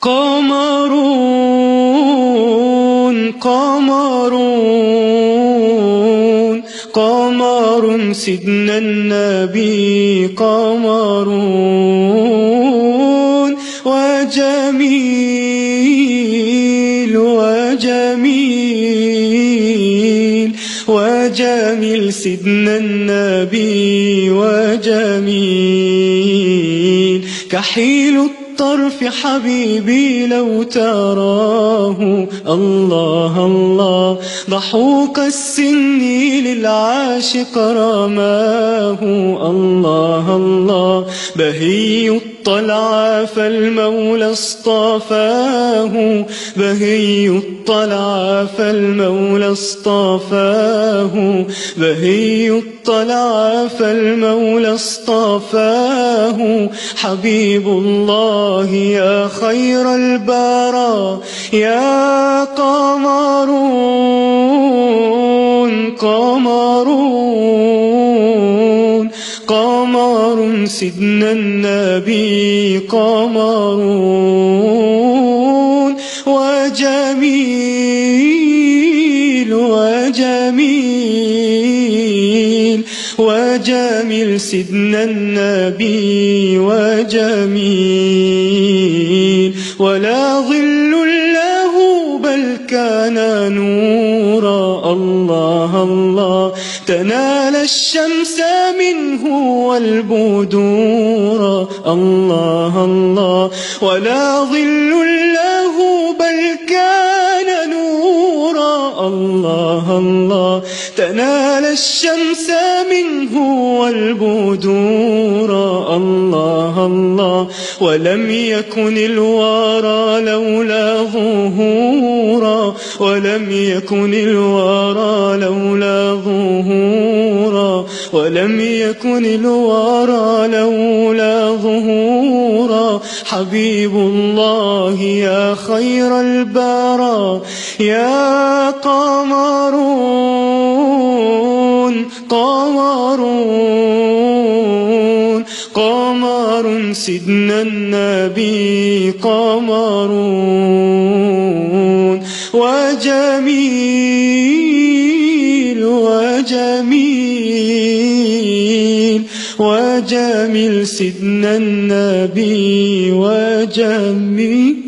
قمرون قمرون قمر سيدنا النبي قمرون وجميل وجميل وجميل سيدنا النبي وجميل كحيل الطرف حبيبي لو تراه الله الله ضحوك السن للعاشق رماه الله الله بهي الطلع فالمولى اصطفاه بهي الطلع فالمولى اصطفاه بهي الطلع فالمولى اصطفاه حبيب الله يا خير البرى يا قمرون قمرون قمر سيدنا النبي قمرون وجميل وجميل وجميل سيدنا النبي وجميل ولا ظل له بل كان نورا الله الله تنال الشمس منه والبدور الله الله ولا ظل له بل كان نورا الله الله تنال الشمس منه والبدور الله الله ولم يكن الورى لولا ظهورا ولم يكن الورى لولا ظهورا ولم يكن الورى لولا ظهورا حبيب الله يا خير البرى يا قمرون قمرون قمر سيدنا النبي قمرون وجميل وجميل وجميل سيدنا النبي وجميل